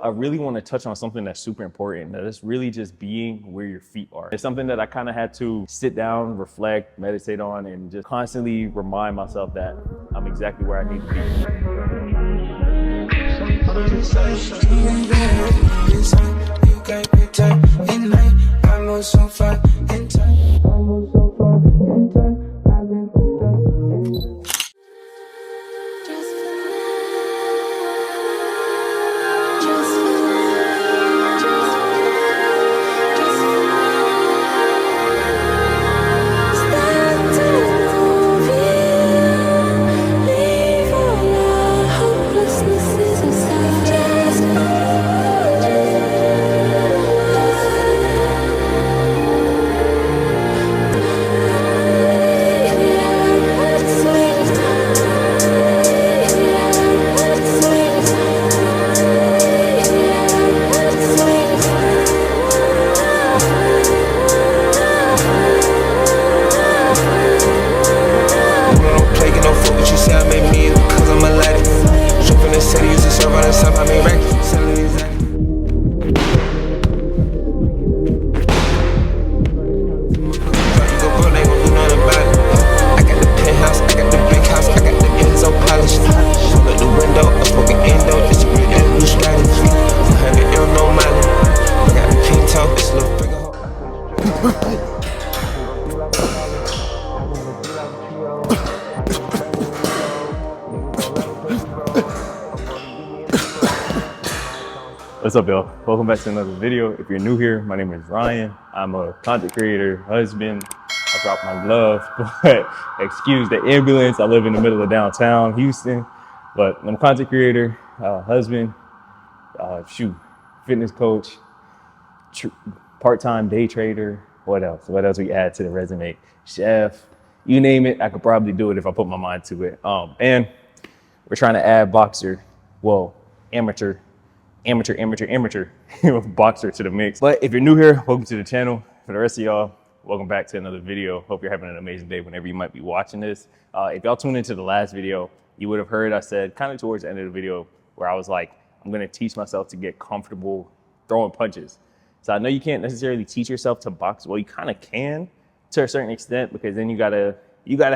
I really want to touch on something that's super important, that is really just being where your feet are. It's something that I kind of had to sit down, reflect, meditate on, and just constantly remind myself that I'm exactly where I need to What's up, y'all? Welcome back to another video. If you're new here, my name is Ryan. I'm a content creator, husband. I dropped my glove, but excuse the ambulance. I live in the middle of downtown Houston, but I'm a content creator, husband, fitness coach, part-time day trader. What else? What else we add to the resume? Chef, you name it. I could probably do it if I put my mind to it. And we're trying to add boxer, well, amateur boxer to the mix. But if you're new here, welcome to the channel. For the rest of y'all, welcome back to another video. Hope you're having an amazing day whenever you might be watching this. If y'all tuned into the last video, you would have heard I said kind of towards the end of the video where I was like, I'm gonna teach myself to get comfortable throwing punches. So I know you can't necessarily teach yourself to box. Well, you kind of can to a certain extent, because then you gotta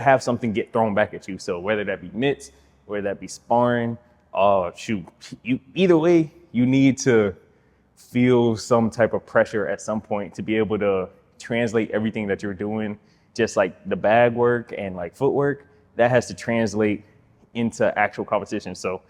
have something get thrown back at you. So whether that be mitts, whether that be sparring, either way, you need to feel some type of pressure at some point to be able to translate everything that you're doing, just like the bag work and like footwork, that has to translate into actual competition. So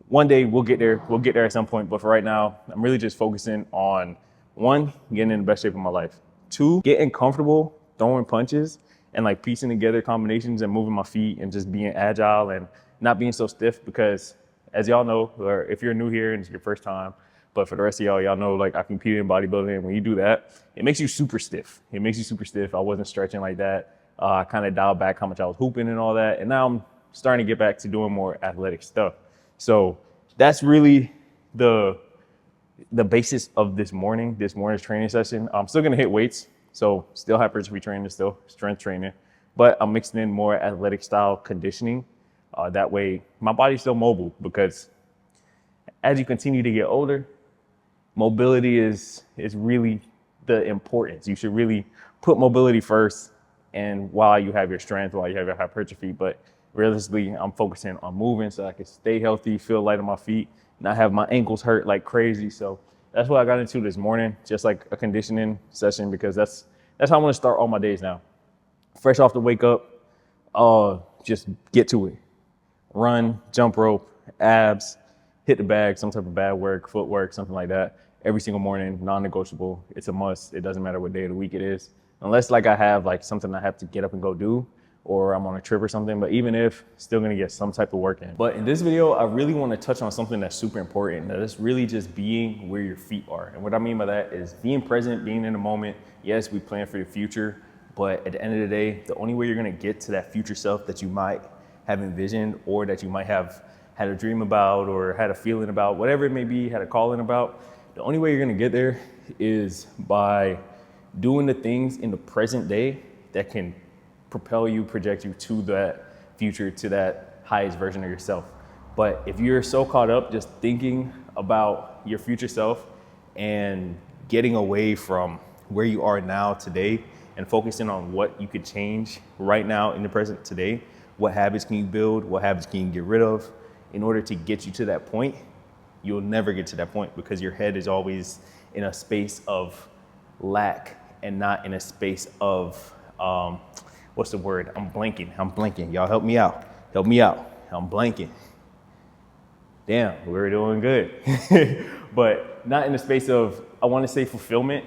one day we'll get there at some point. But for right now, I'm really just focusing on, one, getting in the best shape of my life. Two, getting comfortable throwing punches and like piecing together combinations and moving my feet and just being agile and not being so stiff, because as y'all know, or if you're new here and it's your first time, but for the rest of y'all know, like, I competed in bodybuilding, and when you do that, it makes you super stiff. I wasn't stretching like that. I kind of dialed back how much I was hooping and all that. And now I'm starting to get back to doing more athletic stuff. So that's really the basis of this morning's training session. I'm still gonna hit weights. So still hypertrophy training, still strength training, but I'm mixing in more athletic style conditioning. That way my body's still mobile, because as you continue to get older, mobility is really the importance. You should really put mobility first, and while you have your strength, while you have your hypertrophy. But realistically, I'm focusing on moving so I can stay healthy, feel light on my feet, not have my ankles hurt like crazy. So that's what I got into this morning, just like a conditioning session, because that's how I'm gonna start all my days now. Fresh off the wake up, just get to it. Run, jump rope, abs, hit the bag, some type of bag work, footwork, something like that. Every single morning, non-negotiable. It's a must. It doesn't matter what day of the week it is. Unless like I have like something I have to get up and go do, or I'm on a trip or something. But even if, still gonna get some type of work in. But in this video, I really wanna touch on something that's super important. That is really just being where your feet are. And what I mean by that is being present, being in the moment. Yes, we plan for the future, but at the end of the day, the only way you're gonna get to that future self that you might have envisioned, or that you might have had a dream about, or had a feeling about, whatever it may be, had a calling about, the only way you're gonna get there is by doing the things in the present day that can propel you, project you to that future, to that highest version of yourself. But if you're so caught up just thinking about your future self and getting away from where you are now today and focusing on what you could change right now in the present today. What habits can you build? What habits can you get rid of in order to get you to that point? You'll never get to that point because your head is always in a space of lack and not in a space of, what's the word? I'm blanking. Y'all help me out. I'm blanking. Damn, we're doing good. But not in the space of, I want to say fulfillment.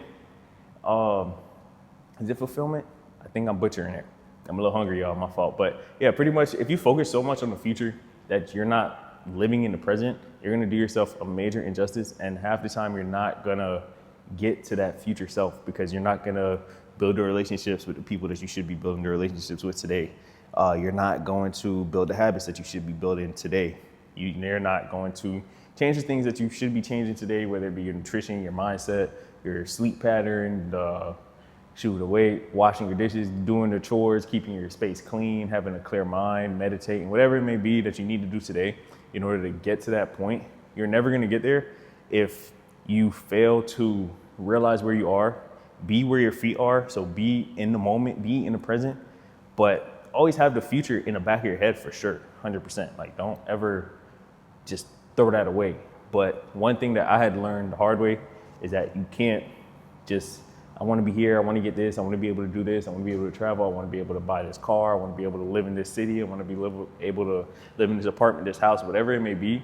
Is it fulfillment? I think I'm butchering it. I'm a little hungry, y'all, my fault. But yeah, pretty much if you focus so much on the future that you're not living in the present, you're gonna do yourself a major injustice, and half the time you're not gonna get to that future self because you're not gonna build the relationships with the people that you should be building the relationships with today. You're not going to build the habits that you should be building today. You're not going to change the things that you should be changing today, whether it be your nutrition, your mindset, your sleep pattern, the weight, washing your dishes, doing the chores, keeping your space clean, having a clear mind, meditating, whatever it may be that you need to do today in order to get to that point. You're never gonna get there if you fail to realize where you are, be where your feet are. So be in the moment, be in the present, but always have the future in the back of your head for sure, 100%. Like, don't ever just throw that away. But one thing that I had learned the hard way is that you can't just, I want to be here, I want to get this, I want to be able to do this, I want to be able to travel, I want to be able to buy this car, I want to be able to live in this city, I want to be able to live in this apartment, this house, whatever it may be.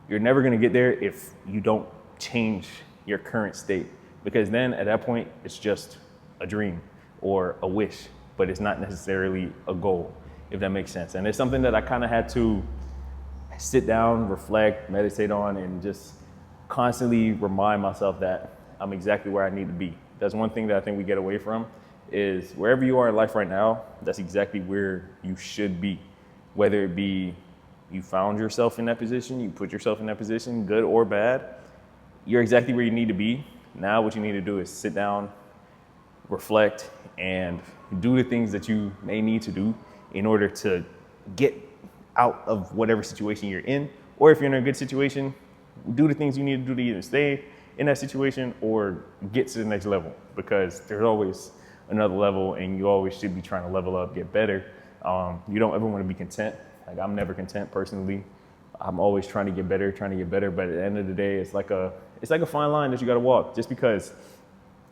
You're never going to get there if you don't change your current state, because then at that point, it's just a dream or a wish, but it's not necessarily a goal, if that makes sense. And it's something that I kind of had to sit down, reflect, meditate on, and just constantly remind myself that I'm exactly where I need to be. That's one thing that I think we get away from, is wherever you are in life right now, that's exactly where you should be. Whether it be you found yourself in that position, you put yourself in that position, good or bad, you're exactly where you need to be. Now what you need to do is sit down, reflect, and do the things that you may need to do in order to get out of whatever situation you're in. Or if you're in a good situation, do the things you need to do to either stay in that situation or get to the next level, because there's always another level and you always should be trying to level up, get better. You don't ever want to be content. Like, I'm never content personally. I'm always trying to get better, but at the end of the day, it's like a fine line that you got to walk. Just because,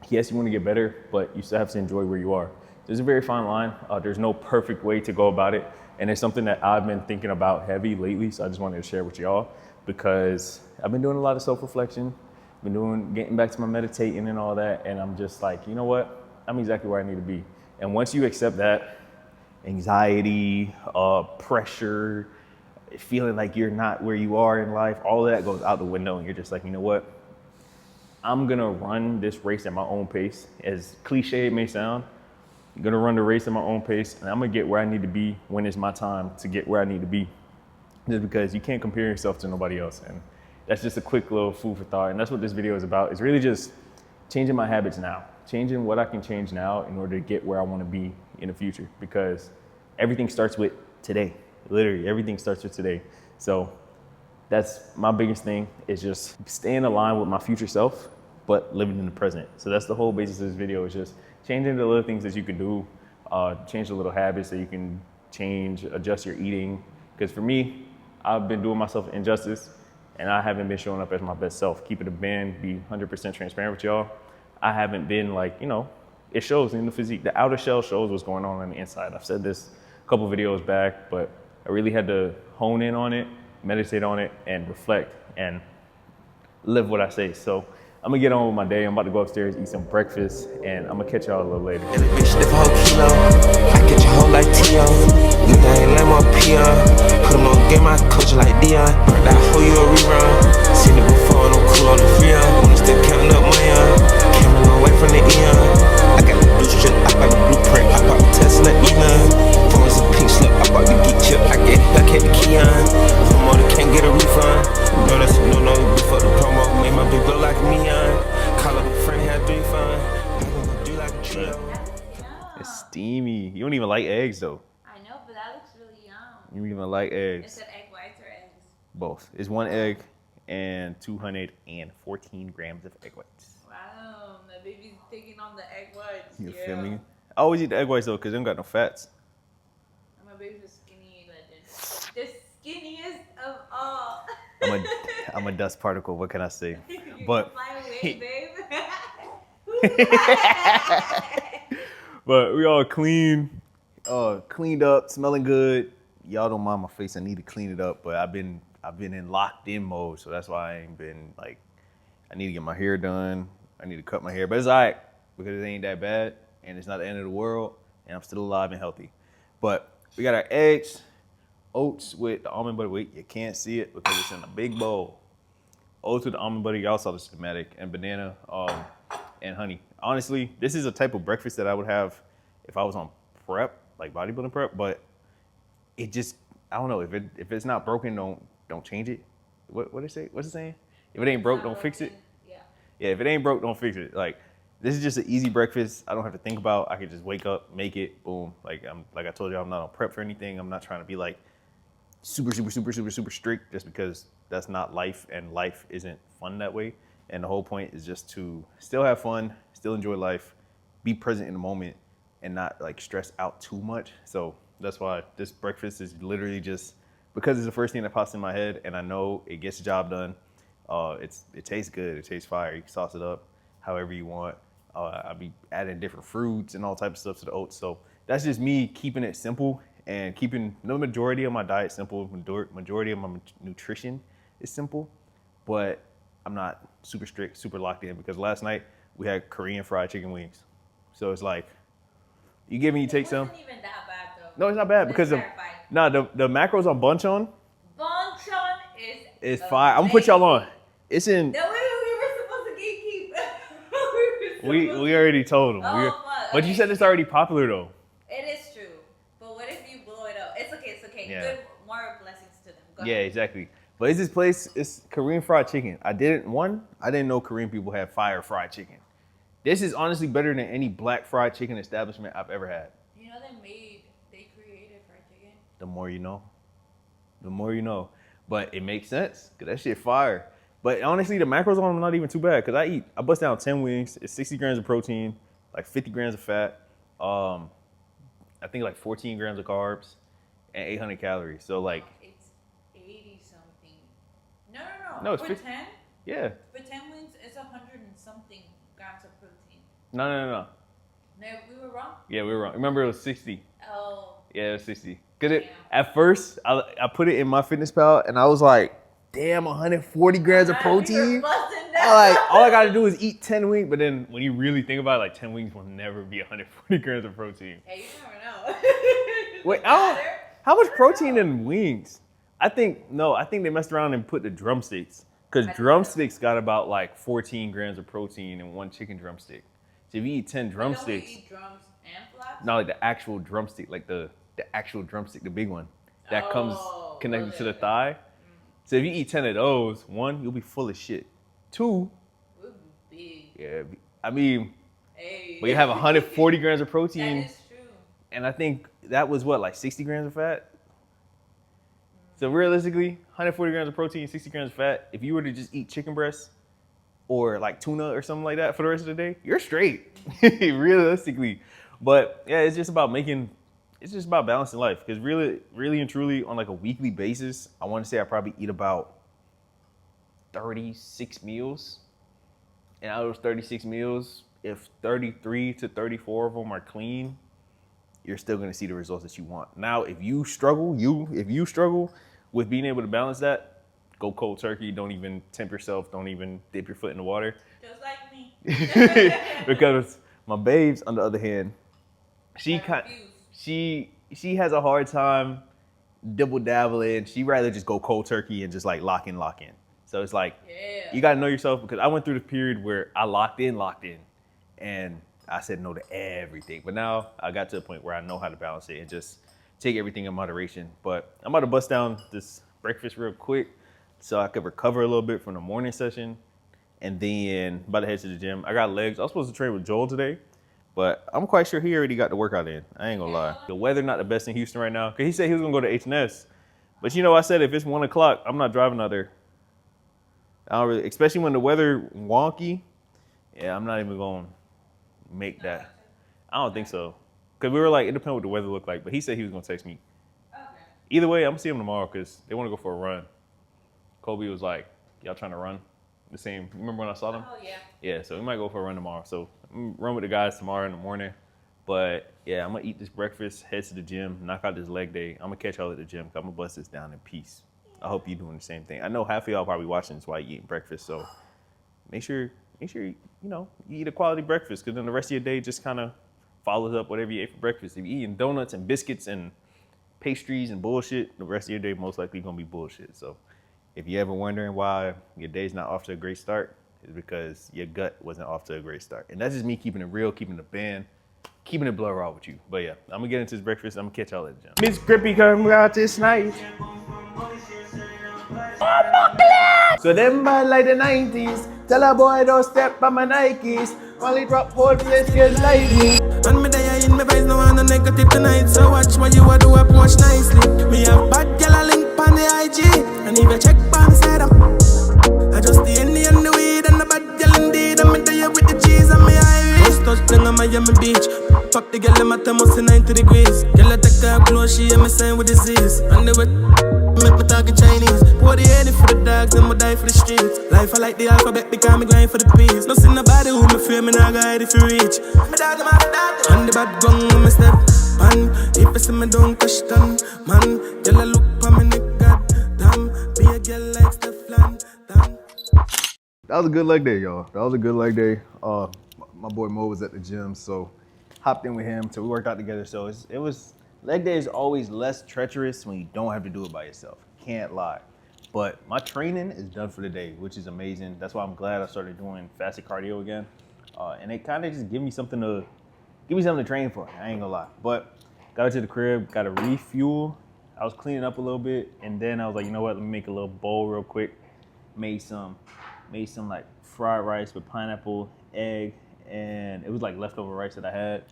yes, you want to get better, but you still have to enjoy where you are. There's a very fine line. There's no perfect way to go about it. And it's something that I've been thinking about heavy lately. So I just wanted to share with y'all, because I've been doing a lot of self-reflection, getting back to my meditating and all that. And I'm just like, you know what? I'm exactly where I need to be. And once you accept that, anxiety, pressure, feeling like you're not where you are in life, all of that goes out the window. And you're just like, you know what? I'm gonna run this race at my own pace. As cliche it may sound, I'm gonna run the race at my own pace, and I'm gonna get where I need to be when it's my time to get where I need to be. Just because you can't compare yourself to nobody else. And that's just a quick little food for thought. And that's what this video is about. It's really just changing my habits now, changing what I can change now in order to get where I want to be in the future, because everything starts with today. Literally, everything starts with today. So that's my biggest thing, is just staying aligned with my future self, but living in the present. So that's the whole basis of this video, is just changing the little things that you can do, change the little habits that you can change, adjust your eating. Because for me, I've been doing myself an injustice, and I haven't been showing up as my best self. Keep it a band, be 100% transparent with y'all. I haven't been like, it shows in the physique. The outer shell shows what's going on the inside. I've said this a couple videos back, but I really had to hone in on it, meditate on it, and reflect and live what I say. So I'm gonna get on with my day. I'm about to go upstairs, eat some breakfast, and I'm gonna catch y'all a little later. And a bitch lift a whole kilo. I get your whole like Tio. You ain't let my peon. Put him on game, I coach like Dion. That hoe you a rerun. Seen it before, no cool on the Freon. Wanna still counting up my camera away from the Eon. I got the blue strip, I got the blueprint. I bought the Tesla Elon. Phone's a pink slip, I bought the geek chip. I get back at the Keon. Promoter can't get a refund. No, that's a no before the promo. Made my big blow like a neon. Call up a friend, had 3 fun. I'm gonna do like a trio. It's steamy. You don't even like eggs though. I know, but that looks really yum. You don't even like eggs. Is it egg whites or eggs? Both. It's one egg and 214 grams of egg whites. Wow, the baby's taking on the egg whites. You feel me? I always eat the egg whites though, because they don't got no fats. My baby's a skinny legend. The skinniest of all. I'm a dust particle. What can I say? You But fly away, babe. but we all cleaned up, smelling good. Y'all don't mind my face. I need to clean it up, but I've been in locked in mode, so that's why I ain't been like. I need to get my hair done. I need to cut my hair, but it's all right because it ain't that bad, and it's not the end of the world, and I'm still alive and healthy. But we got our eggs, oats with the almond butter. Wait, you can't see it because it's in a big bowl. Oats with the almond butter. Y'all saw the schematic, and banana, and honey. Honestly, this is a type of breakfast that I would have if I was on prep, like bodybuilding prep. But it just, I don't know, if it's not broken, don't change it. What it say? What's it saying? If it ain't broke, don't fix it. Yeah, if it ain't broke, don't fix it. Like, this is just an easy breakfast. I don't have to think about. I can just wake up, make it, boom. Like I told you, I'm not on prep for anything. I'm not trying to be like super strict just because that's not life, and life isn't fun that way. And the whole point is just to still have fun, still enjoy life, be present in the moment, and not like stress out too much. So that's why this breakfast is literally just because it's the first thing that pops in my head, and I know it gets the job done. It tastes good. It tastes fire. You can sauce it up however you want. I'll be adding different fruits and all types of stuff to the oats. So that's just me keeping it simple and keeping the majority of my diet simple. Majority of my nutrition is simple, but I'm not super strict, super locked in, because last night we had Korean fried chicken wings. So it's like, you give me, you take some. It wasn't even that bad though. No, it's not bad because the macros on Bunchon is fire. I'm gonna put y'all on. It's in. No, we were supposed to gatekeep. We already told them. Oh, But okay. you said it's already popular though. It is true. But what if you blow it up? It's okay. Yeah. Good, more blessings to them. Go Yeah, ahead. exactly. But it's this place, it's Korean fried chicken. I didn't know Korean people had fire fried chicken. This is honestly better than any black fried chicken establishment I've ever had. You know they created fried chicken. The more you know. The more you know. But it makes sense, because that shit fire. But honestly, the macros on them are not even too bad, because I bust down 10 wings. It's 60 grams of protein, like 50 grams of fat, I think like 14 grams of carbs, and 800 calories. So like... It's 80 something. No. No, it's for 50. 10? Yeah. For 10 wings, it's 100 and something grams of protein. No. No, we were wrong? Yeah, we were wrong. Remember, it was 60. Oh. Yeah, it was 60. Because at first, I put it in my fitness pal, and I was like, damn, 140 grams of protein. All I got to do is eat 10 wings. But then when you really think about it, like 10 wings will never be 140 grams of protein. Hey, you never know. Wait, how much protein in wings? I think they messed around and put the drumsticks. Because drumsticks got about like 14 grams of protein in one chicken drumstick. So if you eat 10 drumsticks. Don't we eat drums and flaps? No, like the actual drumstick, like the actual drumstick, the big one that comes connected to the thigh. So if you eat 10 of those, 1, you'll be full of shit. 2, We'll be big. yeah, I mean, Hey. but you have 140 grams of protein. That is true. And I think that was what, like 60 grams of fat? So realistically, 140 grams of protein, 60 grams of fat. If you were to just eat chicken breasts or like tuna or something like that for the rest of the day, you're straight, realistically. But yeah, it's just about balancing life. Because really and truly, on like a weekly basis, I want to say I probably eat about 36 meals. And out of those 36 meals, if 33 to 34 of them are clean, you're still going to see the results that you want. Now, if you struggle with being able to balance that, go cold turkey. Don't even tempt yourself. Don't even dip your foot in the water. Just like me. Because my babes, on the other hand, she has a hard time double dabbling. She rather just go cold turkey and just like lock in. So it's like, you got to know yourself, because I went through the period where I locked in, and I said no to everything. But now I got to a point where I know how to balance it and just take everything in moderation. But I'm about to bust down this breakfast real quick so I could recover a little bit from the morning session. And then about to head to the gym. I got legs. I was supposed to train with Joel today, but I'm quite sure he already got the workout in. I ain't gonna lie. The weather not the best in Houston right now, because he said he was gonna go to H&S. But I said if it's 1 o'clock, I'm not driving out there. I don't really, especially when the weather wonky. Yeah, I'm not even going to make that. I don't think so. Because we were like, it depends what the weather looked like. But he said he was going to text me. Okay. Either way, I'm going to see him tomorrow because they want to go for a run. Kobe was like, y'all trying to run the same. Remember when I saw them? Oh, yeah. Yeah, so we might go for a run tomorrow. So I'm gonna run with the guys tomorrow in the morning. But yeah, I'm going to eat this breakfast, head to the gym, knock out this leg day. I'm going to catch y'all at the gym. I'm going to bust this down in peace. I hope you're doing the same thing. I know half of y'all probably watching this while you eating breakfast. So make sure you eat a quality breakfast because then the rest of your day just kind of follows up whatever you ate for breakfast. If you're eating donuts and biscuits and pastries and bullshit, the rest of your day most likely gonna be bullshit. So if you're ever wondering why your day's not off to a great start, it's because your gut wasn't off to a great start. And that's just me keeping it real, keeping the band, keeping it blood raw with you. But yeah, I'm gonna get into this breakfast. I'm gonna catch y'all at the gym. Miss Grippy come out this night. So them bad like the 90s. Tell a boy don't step on my Nikes. Only drop hold place get like me. And me day in my face, no one no negative tonight. So watch what you a do, approach nicely. Me have bad girl a link on the IG. And if you check on the side, I just the Henny and the weed and the bad girl indeed. And me day with the cheese and me Irish. First touchdown on Miami Beach. Fuck the girl, I'm at almost 90 degrees. Girl, I take her close, she hear me saying with disease. And the way make me talking Chinese. Pour the Henny for the dogs and me die for the streets. Life I like the alphabet because me grind for the peace. No see nobody who me fear, me not guide if you reach. Me dog them after that. And the bad gun when me step. And if you see me don't question, man. Girl, I look for me nigga, damn. Be a girl like Stefan, damn. That was a good leg day, y'all. That was a good leg day. My boy Mo was at the gym, so hopped in with him. So we worked out together. So it was leg day is always less treacherous when you don't have to do it by yourself. Can't lie. But my training is done for the day, which is amazing. That's why I'm glad I started doing fasted cardio again. And it kind of just give me something to train for. I ain't gonna lie. But got to the crib, got a refuel. I was cleaning up a little bit, and then I was like, you know what? Let me make a little bowl real quick. Made some like fried rice with pineapple, egg, and it was like leftover rice that I had,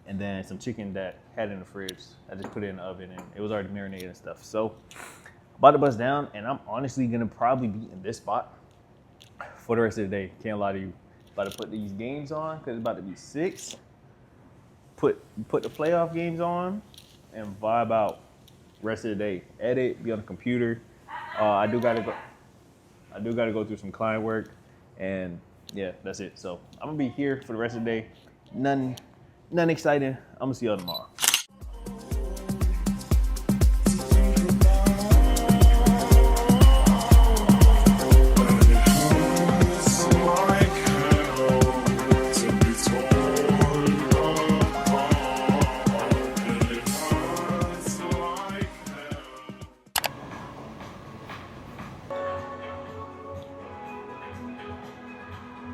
and then some chicken that I had in the fridge. I just put it in the oven, and it was already marinated and stuff. So about to bust down, and I'm honestly gonna probably be in this spot for the rest of the day. Can't lie to you. About to put these games on because it's about to be 6. Put the playoff games on and vibe out rest of the day. Edit, be on the computer. I do gotta go through some client work, and yeah, that's it. So I'm gonna be here for the rest of the day. Nothing exciting. I'm gonna see y'all tomorrow.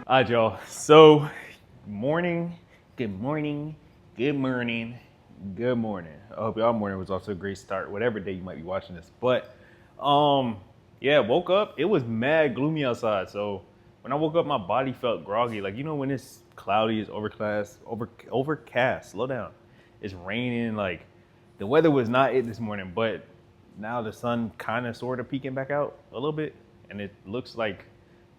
All right, y'all. So, good morning. I hope y'all morning was off to a great start, whatever day you might be watching this. But, yeah, woke up. It was mad gloomy outside. So, when I woke up, my body felt groggy. Like, you know, when it's cloudy, it's overcast. Slow down. It's raining. Like, the weather was not it this morning, but now the sun kind of sort of peeking back out a little bit, and it looks like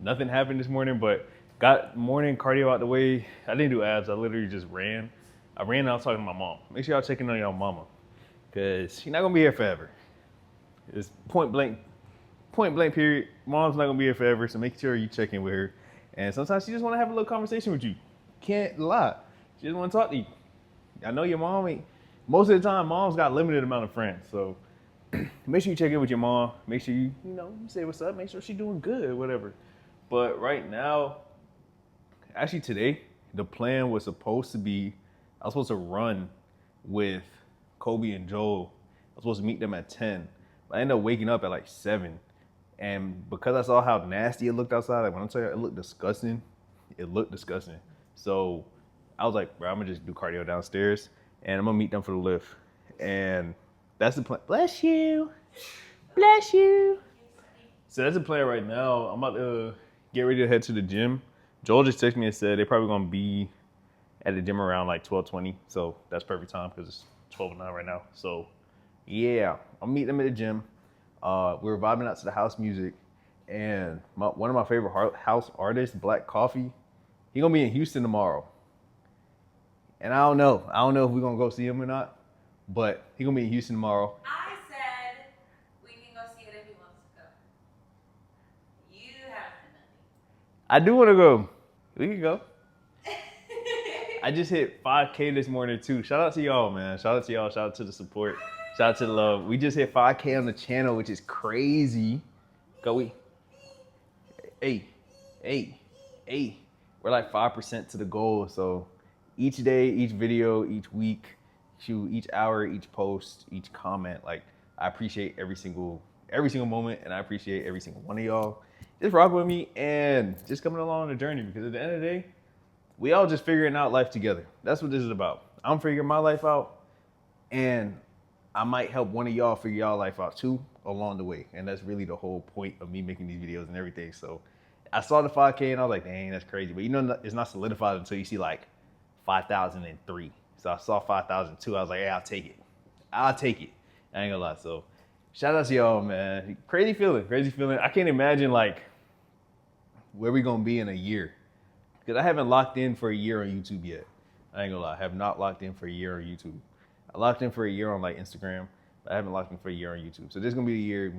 nothing happened this morning, but got morning cardio out the way. I didn't do abs. I literally just ran. I ran out talking to my mom. Make sure y'all checking on y'all mama, because she's not going to be here forever. It's point blank period. Mom's not going to be here forever, so make sure you check in with her. And sometimes she just want to have a little conversation with you. Can't lie. She just want to talk to you. I know your mom ain't. Most of the time, mom's got limited amount of friends, so make sure you check in with your mom. Make sure you say what's up. Make sure she's doing good or whatever. But right now, actually today, the plan was supposed to be, I was supposed to run with Kobe and Joel. I was supposed to meet them at 10. But I ended up waking up at like 7. And because I saw how nasty it looked outside, like when I'm telling you, it looked disgusting. So I was like, bro, I'm gonna just do cardio downstairs and I'm gonna meet them for the lift. And that's the plan. Bless you. So that's the plan right now. I'm about to get ready to head to the gym. Joel just texted me and said they're probably gonna be at the gym around like 12:20. So that's perfect time because it's 12:09 right now. So yeah, I'll meet them at the gym. We were vibing out to the house music, And one of my favorite house artists, Black Coffee, he gonna be in Houston tomorrow. And I don't know if we're gonna go see him or not, but he gonna be in Houston tomorrow. I said we can go see it if he wants to go. You haven't said nothing. I do want to go. We can go. I just hit 5K this morning too. Shout out to y'all, man. Shout out to y'all. Shout out to the support. Shout out to the love. We just hit 5K on the channel, which is crazy. Go we. Hey. We're like 5% to the goal. So each day, each video, each week, each hour, each post, each comment, like I appreciate every single moment, and I appreciate every single one of y'all just rocking with me and just coming along on the journey, because at the end of the day, we all just figuring out life together. That's what this is about. I'm figuring my life out, and I might help one of y'all figure y'all life out too along the way. And that's really the whole point of me making these videos and everything. So I saw the 5K and I was like, dang, that's crazy. But you know, it's not solidified until you see like 5,003. So I saw 5,002. I was like, hey, I'll take it. I ain't gonna lie. So shout out to y'all, man. Crazy feeling. I can't imagine like where we gonna be in a year, because I haven't locked in for a year on YouTube yet. I ain't gonna lie. I have not locked in for a year on YouTube. I locked in for a year on like Instagram, but I haven't locked in for a year on YouTube. So this is gonna be a year.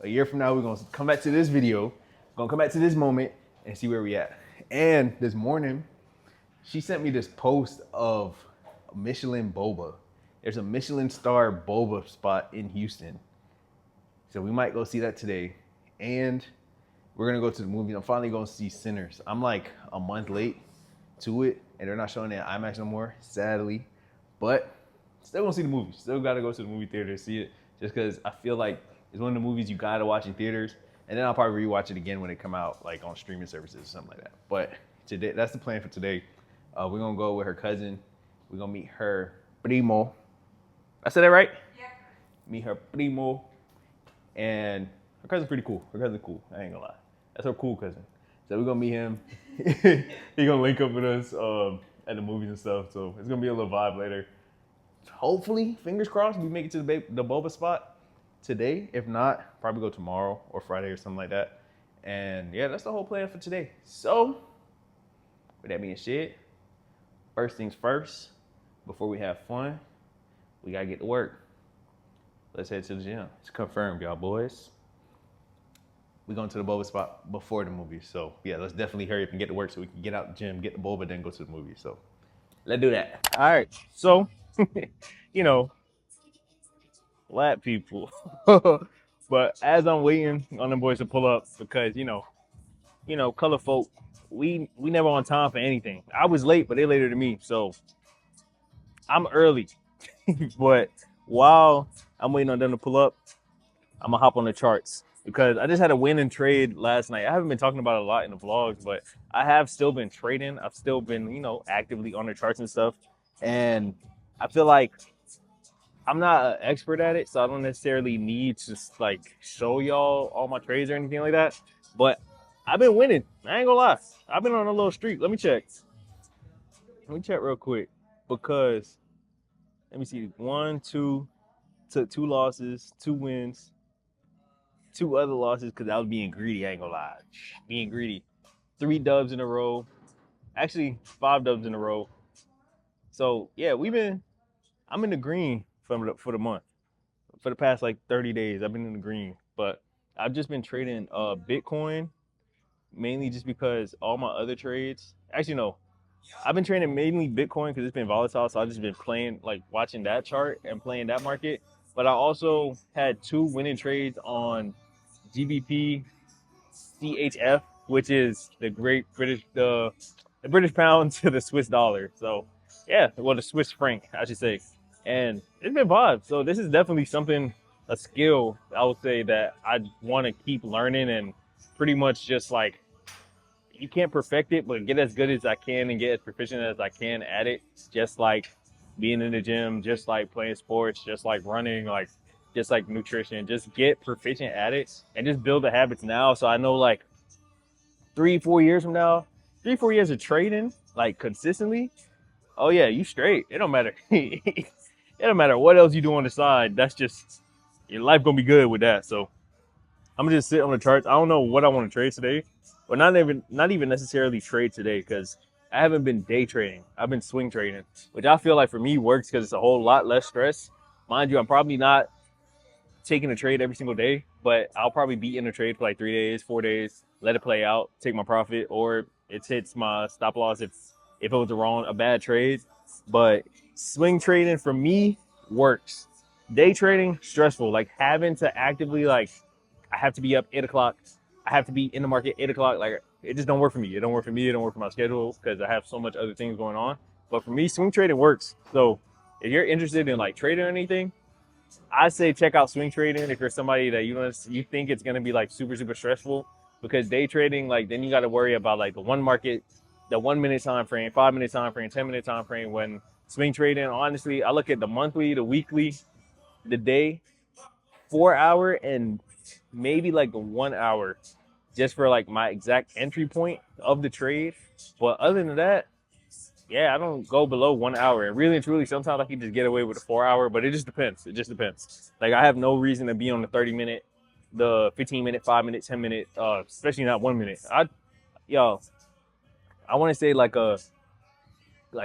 A year from now, we're gonna come back to this video, gonna come back to this moment and see where we at. And this morning, she sent me this post of Michelin Boba. There's a Michelin star Boba spot in Houston. So we might go see that today. And we're gonna go to the movie. I'm finally gonna see Sinners. I'm like a month late to it, and they're not showing it at IMAX no more, sadly. But still gonna see the movie. Still gotta go to the movie theater to see it, just because I feel like it's one of the movies you gotta watch in theaters. And then I'll probably rewatch it again when it come out, like on streaming services or something like that. But today, that's the plan for today. We're gonna go with her cousin. We're gonna meet her primo. I said that right? Yeah. Meet her primo. And her cousin's pretty cool. I ain't gonna lie. That's her cool cousin. So we're gonna meet him. He's gonna link up with us at the movies and stuff. So it's gonna be a little vibe later. Hopefully, fingers crossed, we make it to the Boba spot today. If not, probably go tomorrow or Friday or something like that. And yeah, that's the whole plan for today. So with that being said, first things first, before we have fun, we gotta get to work. Let's head to the gym. It's confirmed, y'all boys. We're going to the Boba spot before the movie. So yeah, let's definitely hurry up and get to work so we can get out the gym, get the Boba, then go to the movie. So let's do that. All right, so, you know, lap people. But as I'm waiting on them boys to pull up, because, you know, color folk, we never on time for anything. I was late, but they later than me. So I'm early. But while I'm waiting on them to pull up, I'm gonna hop on the charts, because I just had a win and trade last night. I haven't been talking about it a lot in the vlogs, but I have still been trading. I've still been, you know, actively on the charts and stuff. And I feel like I'm not an expert at it, so I don't necessarily need to like show y'all all my trades or anything like that. But I've been winning. I ain't gonna lie. I've been on a little streak. Let me check real quick, because let me see. 1, 2, took 2 losses, 2 wins, 2 other losses because I was being greedy. I ain't gonna lie. Being greedy. 3 dubs in a row. Actually, 5 dubs in a row. So yeah, I'm in the green for the month. For the past like 30 days, I've been in the green. But I've just been trading Bitcoin, mainly just because all my other trades, actually no, I've been trading mainly Bitcoin because it's been volatile. So I've just been playing, like watching that chart and playing that market. But I also had 2 winning trades on GBP CHF, which is the great British, the British pound to the Swiss dollar. So yeah, well, the Swiss franc, I should say. And it's been vibes. So this is definitely something, a skill, I would say, that I want to keep learning, and pretty much just like, you can't perfect it, but get as good as I can and get as proficient as I can at it. Just like being in the gym, just like playing sports, just like running, like just like nutrition. Just get proficient at it and just build the habits now. So I know like 3-4 years from now, 3-4 years of trading like consistently, oh yeah, you straight. It don't matter. It don't matter what else you do on the side. That's just, your life gonna be good with that. So I'm gonna just sit on the charts. I don't know what I want to trade today, but not even necessarily trade today because I haven't been day trading. I've been swing trading, which I feel like for me works because it's a whole lot less stress. Mind you, I'm probably not taking a trade every single day, but I'll probably be in a trade for like 3 days, 4 days, let it play out, take my profit, or it hits my stop loss if it was a bad trade. But swing trading for me works. Day trading, stressful. Like having to actively I have to be up 8 o'clock. I have to be in the market 8 o'clock. Like it just don't work for me. It don't work for me. It don't work for my schedule because I have so much other things going on. But for me, swing trading works. So if you're interested in like trading or anything, I say check out swing trading if you're somebody that you think it's gonna be like super stressful, because day trading, like then you got to worry about like the one market, the 1 minute time frame, 5 minute time frame, 10 minute time frame. When swing trading, honestly, I look at the monthly, the weekly, the day, 4 hour, and maybe like the 1 hour, just for like my exact entry point of the trade. But other than that, yeah, I don't go below 1 hour. And really and truly, sometimes I can just get away with a 4 hour, but it just depends. It just depends. Like I have no reason to be on the 30 minute, the 15 minute, 5 minute, 10 minute, especially not 1 minute. I want to say like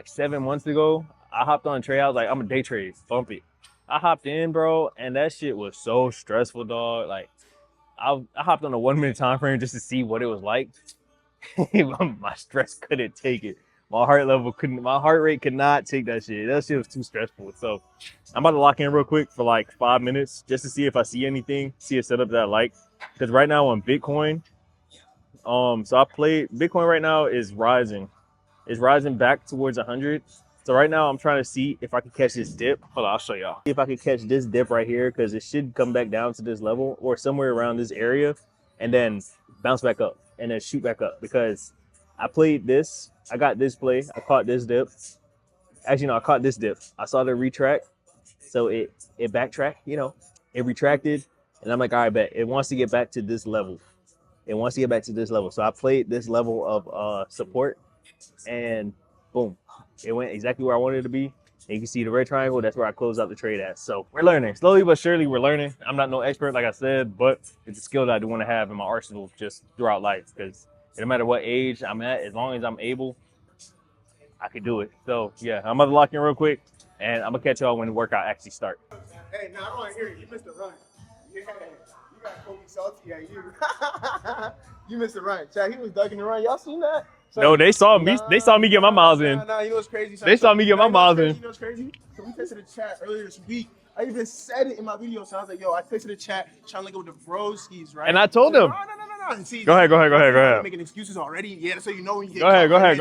7 months ago, I hopped on a trade. I was like, I'm a day trade, bump it. I hopped in, bro, and that shit was so stressful, dog. Like I hopped on a 1 minute time frame just to see what it was like. My stress couldn't take it. My heart rate could not take that shit. That shit was too stressful. So I'm about to lock in real quick for like 5 minutes just to see if I see anything, see a setup that I like. Because right now on Bitcoin, so I played Bitcoin right now is rising. It's rising back towards 100. So right now I'm trying to see if I can catch this dip. Hold on, I'll show y'all. See if I can catch this dip right here, because it should come back down to this level or somewhere around this area and then bounce back up and then shoot back up, because I played this. I got this play. I caught this dip. Actually, no, I caught this dip. I saw the retract. So it backtracked, it retracted. And I'm like, all right, bet. It wants to get back to this level. It wants to get back to this level. So I played this level of support, and boom, it went exactly where I wanted it to be. And you can see the red triangle. That's where I closed out the trade at. So we're learning. Slowly but surely, we're learning. I'm not no expert, like I said, but it's a skill that I do want to have in my arsenal just throughout life, because no matter what age I'm at, as long as I'm able, I can do it. So yeah, I'm about to lock in real quick, and I'm gonna catch y'all when the workout actually starts. Hey, no, I don't want to hear you. You missed the run. Yeah, you got Kobe salty at you. You missed the run. Chad, he was ducking the run. Y'all seen that? So, no, they saw me. They saw me get my miles in. Nah, you know what's crazy? They saw me get my miles in. You know what's crazy? So we tested the chat earlier this week. I even said it in my video. So I was like, yo, I texted the chat trying to link up with the broskies, right? And I told them. No. See, go ahead. Making excuses already. Yeah, so you know when you get Go ahead.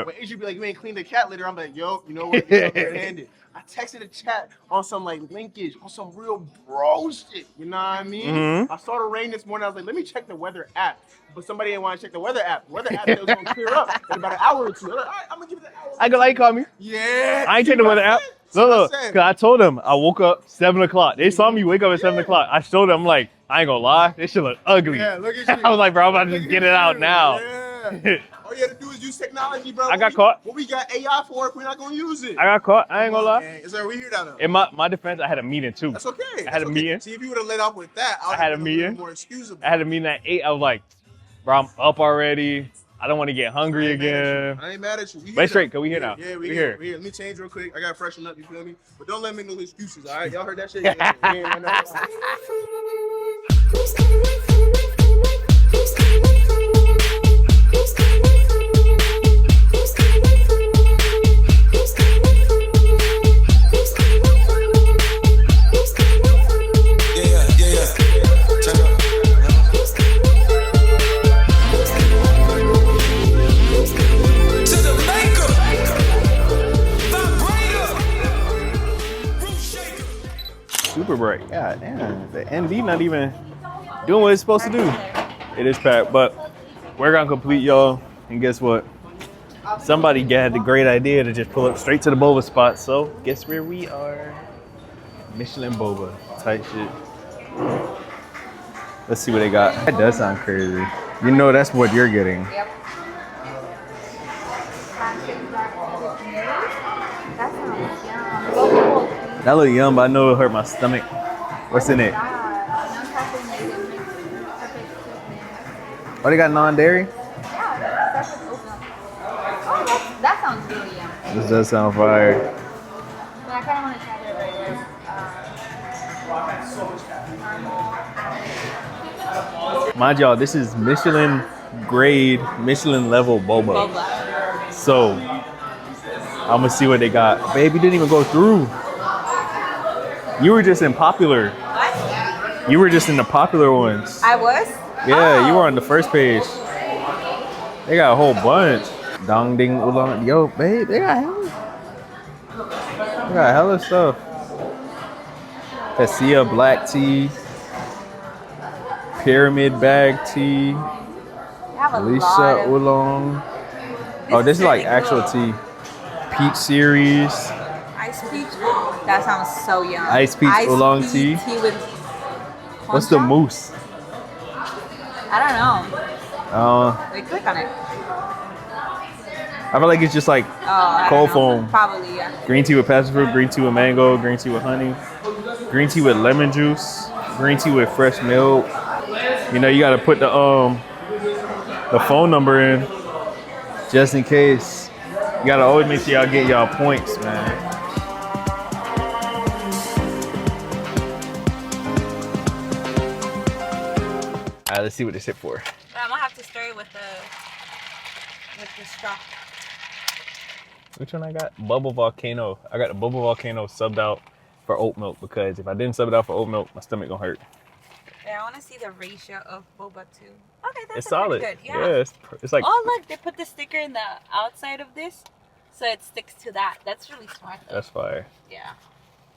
When Adrian be like, you ain't cleaned the cat litter, I'm like, yo, you know what? You're handed. I texted the chat on some like linkage, on some real bro shit. You know what I mean? Mm-hmm. I saw the rain this morning. I was like, let me check the weather app. But somebody didn't want to check the weather app. The weather app said it was going to clear up in about an hour or two. I'm like, all right, I'm going to give it an hour. I go like you call me. Yeah. I ain't checking the weather app. Look, because I told them I woke up 7 o'clock. They saw me wake up at 7 o'clock. I showed them, I'm like, I ain't gonna lie, this shit look ugly. Yeah, look at you. I was like, bro, I'm about to just get it out now. Yeah. All you have to do is use technology, bro. I got caught. What we got AI for if we're not gonna use it? I got caught. I ain't gonna lie. Is there we here now? Though? In my defense, I had a meeting too. That's okay. I had a meeting. See, if you would have let off with that, I had a meeting. More excusable. I had a meeting at 8. I was like, bro, I'm up already. I don't want to get hungry again. I ain't mad at you. But it's straight, cause we here now. Yeah, we here. Let me change real quick. I gotta freshen up, you feel me? But don't let me make no excuses, all right? Y'all heard that shit? Yeah. Super bright. God damn, the NV not even doing what it's supposed to do. It is packed, but we're gonna complete, y'all. And guess what? Somebody had the great idea to just pull up straight to the Boba spot. So guess where we are? Michelin Boba. Tight shit. Let's see what they got. That does sound crazy. You know that's what you're getting. Yep. That sounds yum. That look yum, but I know it hurt my stomach. What's in it? Oh, they got non-dairy? Yeah, starts with oat milk. Oh, that sounds really yummy. This does sound fire. But I kind of want to try their regular caramel. Mind y'all, this is Michelin grade, Michelin level boba. Boba. So I'm gonna see what they got. Babe, you didn't even go through. You were just in popular. What? You were just in the popular ones. I was? Yeah, you were on the first page. They got a whole bunch. Dong ding oolong. Yo, babe, they got hella. They got hella stuff. Cassia black tea. Pyramid bag tea. They have a lot Alicia of... oolong. Oh, this is like really actual cool. tea. Peach series. Ice peach. That sounds so yum. Ice peach oolong tea. with What's the concha? mousse? I don't know. Wait, click on it. I feel like it's just like I cold don't know. foam. Probably, yeah. Green tea with passion fruit, green tea with mango, green tea with honey, green tea with lemon juice, green tea with fresh milk. You know, you gotta put the phone number in just in case. You gotta always make sure y'all get y'all points, man. All right, let's see what this hit for. I'm gonna have to start with the straw. Which one I got? Bubble Volcano. I got the Bubble Volcano subbed out for oat milk because if I didn't sub it out for oat milk, my stomach gonna hurt. Yeah, I want to see the ratio of boba too. Okay, that's It's solid. good. Yeah. Yeah, it's like. Oh, look, they put the sticker in the outside of this, so it sticks to that. That's really smart. Though. That's fire. Yeah.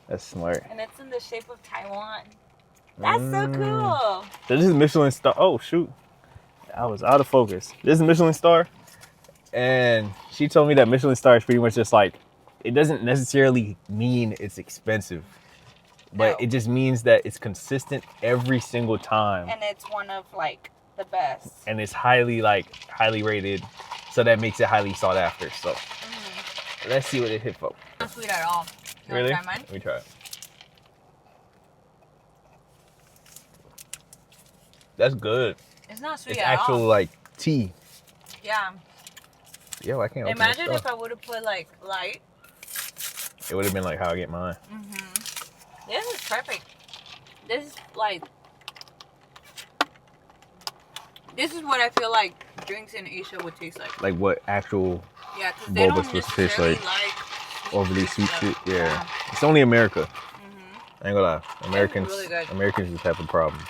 That's smart. And it's in the shape of Taiwan. That's so cool. So this is Michelin star. Oh shoot, I was out of focus. This is Michelin star, and she told me that Michelin star is pretty much just like, it doesn't necessarily mean it's expensive, but No. it just means that it's consistent every single time, And it's one of like the best. and it's highly rated, so that makes it highly sought after. So let's see what it hit for. Not sweet at all. You Really? wanna try mine? Let me try it. That's good. It's not sweet It's at actual all. like tea. Yeah. Yo, I can't open Imagine this if stuff. I would have put like light. It would have been like how I get mine. This is perfect. This is like. This is what I feel like drinks in Asia would taste like. Like what actual Yeah, because they Boba's don't supposed to taste necessarily like overly sweet stuff. shit. Yeah. It's only America. I ain't gonna lie. Americans really good. Americans just have a problem.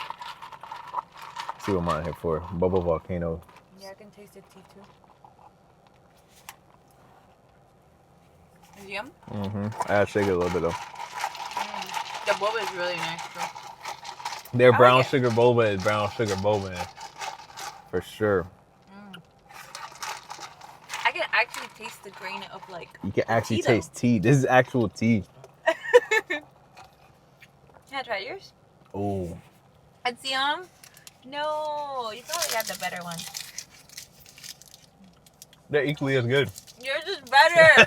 See what mine hit for. Bubble Volcano. Yeah, I can taste the tea too. Is yum? I add sugar a little bit though. The boba is really nice too. Their I brown like it. sugar boba is brown sugar boba, man. For sure. I can actually taste the grain of like. You can actually tea, though. taste tea. This is actual tea. Can I try yours? Oh. It's yum. No, you probably got the better one. They're equally as good. Yours is better.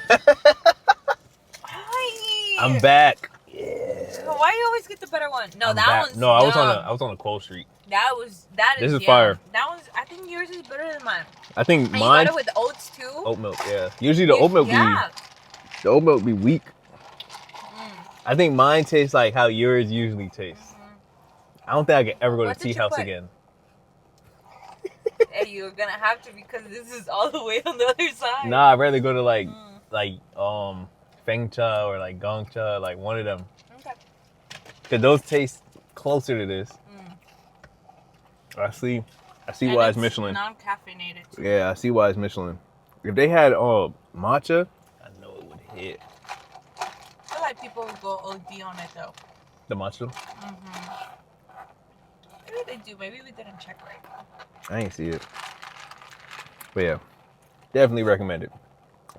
Hi. I'm back. Why you always get the better one? No, I'm that back. one's No, I yum. was on a cold streak. That is This is yum. fire. That one's. I think yours is better than mine. I think And mine you got it with oats too. oat milk, yeah. Usually the oat milk be weak. I think mine tastes like how yours usually tastes. I don't think I can ever go What to did tea you house put? again. Hey, you're gonna have to because this is all the way on the other side. Nah, I'd rather go to like Feng Cha or like Gong Cha, like one of them. Okay. Cause those taste closer to this. I see And why it's Michelin. Non-caffeinated. Too. Yeah, I see why it's Michelin. If they had matcha, I know it would hit. I feel like people would go OD on it though. The matcha? Maybe they do. Maybe we didn't check right. I ain't see it. But yeah, definitely recommend it.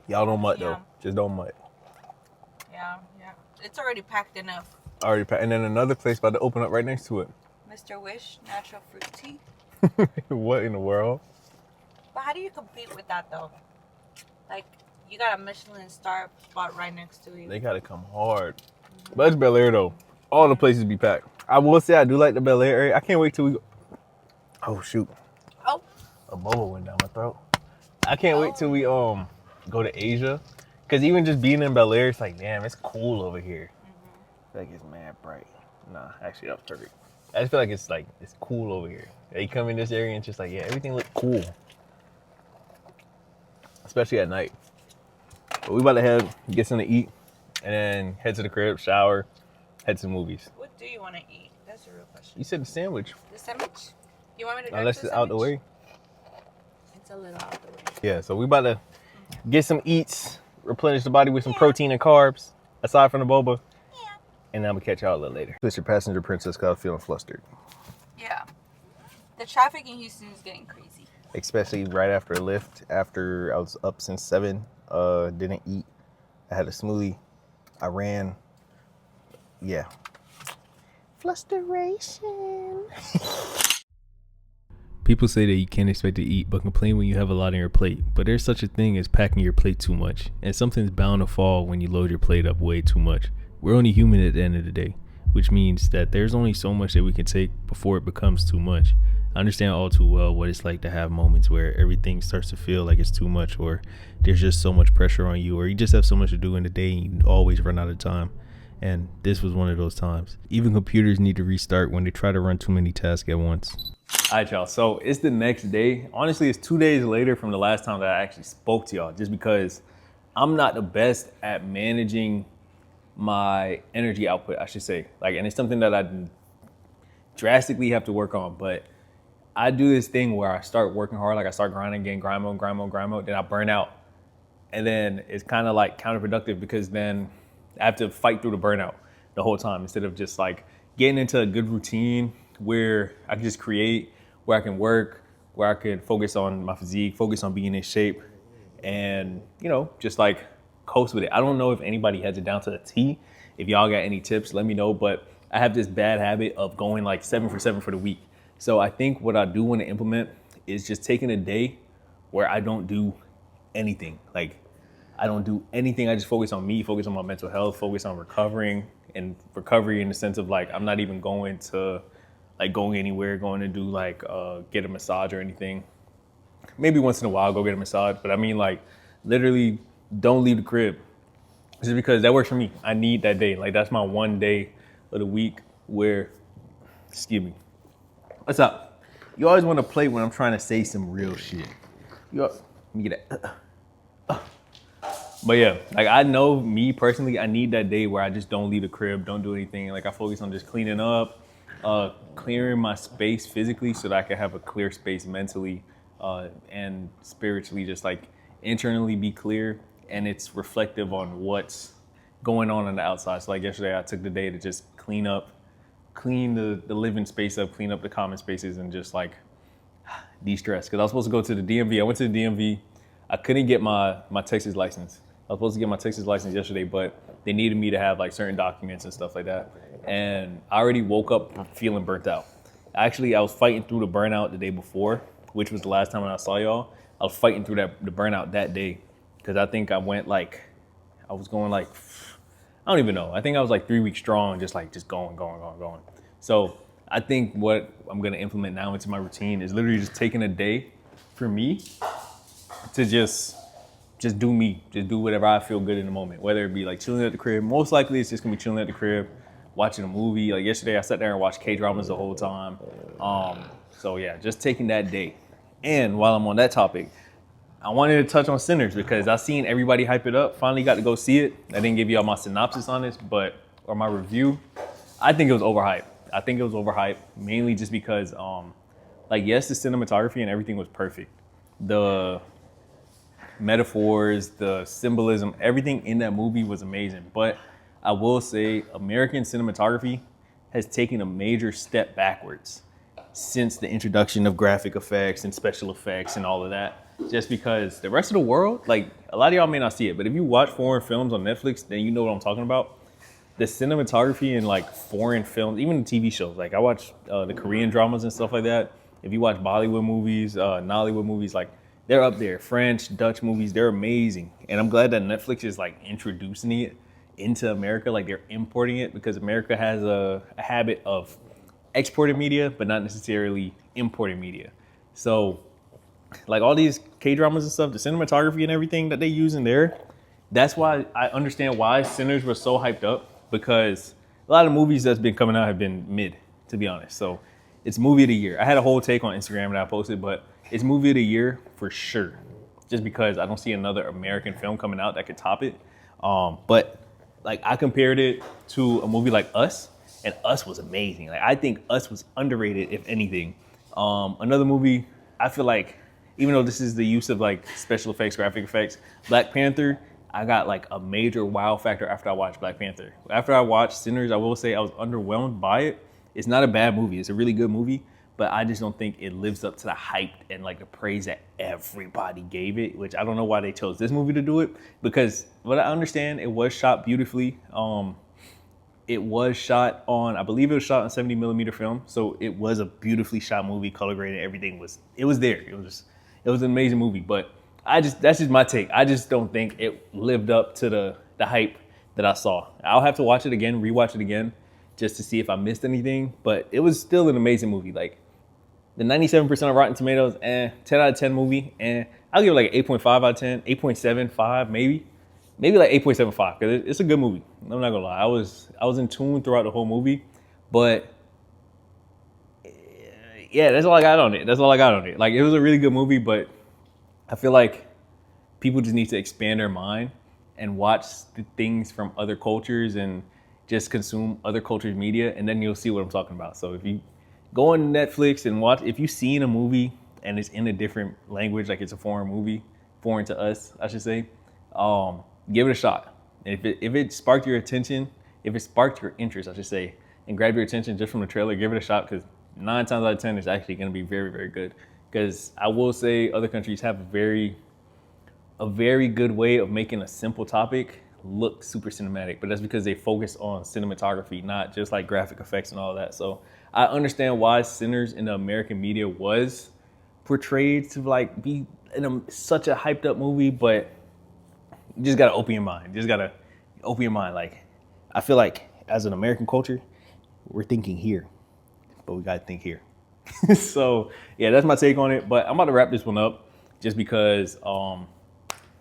Y'all don't mutt though. Yeah. Just don't mutt. Yeah. It's already packed enough. Already packed. And then another place about to open up right next to it. Mr. Wish natural fruit tea. What in the world? But how do you compete with that though? Like you got a Michelin star spot right next to you. They gotta come hard. But it's Bel Air though. All the places be packed. I will say I do like the Bel Air area. I can't wait till we go. Oh shoot. Oh, a boba went down my throat. I can't wait till we go to Asia, cause even just being in Bel Air, it's like, damn, it's cool over here. I feel like it's mad bright. Nah, actually that was perfect. I just feel like it's cool over here. You come in this area and it's just like, yeah, everything look cool, especially at night. But we about to get something to eat, and then head to the crib, shower, head to the movies. What do you want to eat? That's a real question. You said the sandwich. The sandwich? You want me to grab Unless the it's out the way. It's a little out the way. Yeah, so we about to get some eats, replenish the body with some protein and carbs, aside from the boba. Yeah. And then I'm gonna catch y'all a little later. It's your passenger princess cause I'm feeling flustered. Yeah. The traffic in Houston is getting crazy. Especially right after a lift, after I was up since 7, didn't eat. I had a smoothie. I ran. Yeah. Flusteration. People say that you can't expect to eat, but complain when you have a lot on your plate. But there's such a thing as packing your plate too much. And something's bound to fall when you load your plate up way too much. We're only human at the end of the day, which means that there's only so much that we can take before it becomes too much. I understand all too well what it's like to have moments where everything starts to feel like it's too much, or there's just so much pressure on you, or you just have so much to do in the day and you always run out of time. And this was one of those times. Even computers need to restart when they try to run too many tasks at once. All right, y'all. So it's the next day. Honestly, it's 2 days later from the last time that I actually spoke to y'all, just because I'm not the best at managing my energy output, I should say. And it's something that I drastically have to work on. But I do this thing where I start working hard, I start grinding again, grind mode, then I burn out. And then it's kind of counterproductive, because then I have to fight through the burnout the whole time, instead of just getting into a good routine where I can just create, where I can work, where I can focus on my physique, focus on being in shape, and, just coast with it. I don't know if anybody has it down to the T. If y'all got any tips, let me know. But I have this bad habit of going 7 for 7 for the week. So I think what I do want to implement is just taking a day where I don't do anything. I don't do anything. I just focus on me, focus on my mental health, focus on recovering, and recovery in the sense of I'm not even going to going anywhere, going to do get a massage or anything. Maybe once in a while go get a massage, but I mean literally don't leave the crib, just because that works for me. I need that day. That's my one day of the week where, excuse me. What's up? You always want to play when I'm trying to say some real shit. Let me get that. But yeah, I know me personally, I need that day where I just don't leave the crib, don't do anything. I focus on just cleaning up, clearing my space physically so that I can have a clear space mentally, and spiritually, just internally be clear, and it's reflective on what's going on the outside. So yesterday I took the day to just clean the living space up, clean up the common spaces, and just de-stress. Because I was supposed to go to the DMV. I went to the DMV. I couldn't get my Texas license. I was supposed to get my Texas license yesterday, but they needed me to have certain documents and stuff like that. And I already woke up feeling burnt out. Actually, I was fighting through the burnout the day before, which was the last time I saw y'all. I was fighting through the burnout that day, because I think I went I was going I don't even know. I think I was 3 weeks strong, just going. So I think what I'm gonna implement now into my routine is literally just taking a day for me to just do me, just do whatever I feel good in the moment, whether it be chilling at the crib. Most likely it's just gonna be chilling at the crib, watching a movie. Yesterday I sat there and watched K-dramas the whole time. So yeah, just taking that day. And while I'm on that topic, I wanted to touch on Sinners, because I seen everybody hype it up. Finally got to go see it. I didn't give y'all my synopsis on this, or my review. I think it was overhyped. Mainly just because, yes, the cinematography and everything was perfect. The metaphors, the symbolism, everything in that movie was amazing. But I will say American cinematography has taken a major step backwards since the introduction of graphic effects and special effects and all of that. Just because the rest of the world, a lot of y'all may not see it, but if you watch foreign films on Netflix, then you know what I'm talking about. The cinematography in foreign films, even the TV shows, I watch the Korean dramas and stuff like that. If you watch Bollywood movies, Nollywood movies, they're up there. French, Dutch movies, they're amazing. And I'm glad that Netflix is introducing it into America, they're importing it, because America has a habit of exporting media, but not necessarily importing media. So like all these K-dramas and stuff, the cinematography and everything that they use in there, that's why I understand why Sinners was so hyped up, because a lot of movies that's been coming out have been mid, to be honest. So it's movie of the year. I had a whole take on Instagram that I posted, but it's movie of the year for sure. Just because I don't see another American film coming out that could top it. But like I compared it to a movie like Us, and Us was amazing. Like I think Us was underrated, if anything. Another movie, I feel like, even though this is the use of like special effects, graphic effects, Black Panther, I got like a major wow factor after I watched Black Panther. After I watched Sinners, I will say I was underwhelmed by it. It's not a bad movie. It's a really good movie, but I just don't think it lives up to the hype and like the praise that everybody gave it, which I don't know why they chose this movie to do it, because what I understand, it was shot beautifully. It was shot on, I believe it was shot on 70 millimeter film. So it was a beautifully shot movie, color graded, everything was there. It was an amazing movie, but that's just my take. I just don't think it lived up to the hype that I saw. I'll have to watch it again, rewatch it again, just to see if I missed anything, but it was still an amazing movie. Like the 97% of Rotten Tomatoes, 10 out of 10 movie, I'll give it like an 8.5 out of 10, 8.75 maybe like 8.75, because it's a good movie. I'm not gonna lie, I was in tune throughout the whole movie, but yeah, that's all I got on it. Like it was a really good movie, but I feel like people just need to expand their mind and watch the things from other cultures and just consume other cultures' media, and then you'll see what I'm talking about. So if you go on Netflix and watch, if you've seen a movie and it's in a different language, like it's a foreign movie, foreign to us, I should say, give it a shot. And if it sparked your attention, if it sparked your interest, I should say, and grabbed your attention just from the trailer, give it a shot, because 9 times out of 10 it's actually going to be very, very good. Because I will say other countries have a very good way of making a simple topic look super cinematic, but that's because they focus on cinematography, not just like graphic effects and all that. So I understand why Sinners in the American media was portrayed to like be such a hyped up movie, but you just gotta open your mind. Like I feel like as an American culture, we're thinking here, but we gotta think here. So yeah, that's my take on it. But I'm about to wrap this one up just because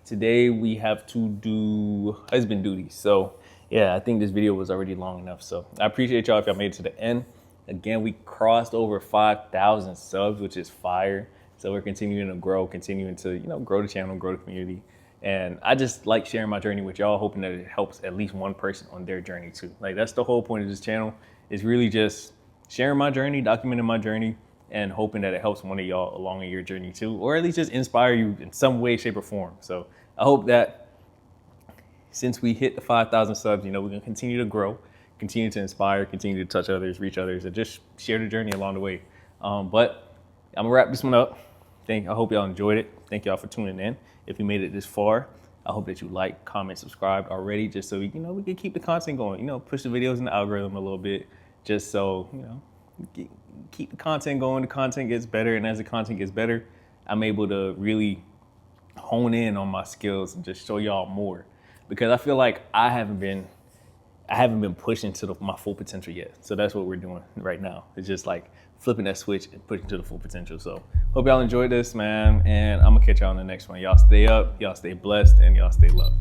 today we have to do husband duties. So yeah, I think this video was already long enough. So I appreciate y'all if y'all made it to the end. Again, we crossed over 5,000 subs, which is fire. So we're continuing to grow, grow the channel, grow the community. And I just like sharing my journey with y'all, hoping that it helps at least one person on their journey too. Like that's the whole point of this channel, is really just sharing my journey, documenting my journey, and hoping that it helps one of y'all along in your journey too, or at least just inspire you in some way, shape, or form. So I hope that since we hit the 5,000 subs, we're gonna continue to grow, continue to inspire, continue to touch others, reach others, and just share the journey along the way. But I'm gonna wrap this one up. I hope y'all enjoyed it. Thank y'all for tuning in. If you made it this far, I hope that you like, comment, subscribe already, just so we can keep the content going. Push the videos in the algorithm a little bit, just so keep the content going. The content gets better, and as the content gets better, I'm able to really hone in on my skills and just show y'all more, because I feel like I haven't been pushing to my full potential yet. So that's what we're doing right now. It's just like flipping that switch and pushing to the full potential. So hope y'all enjoyed this, man, and I'm gonna catch y'all on the next one. Y'all stay up, y'all stay blessed, and y'all stay loved.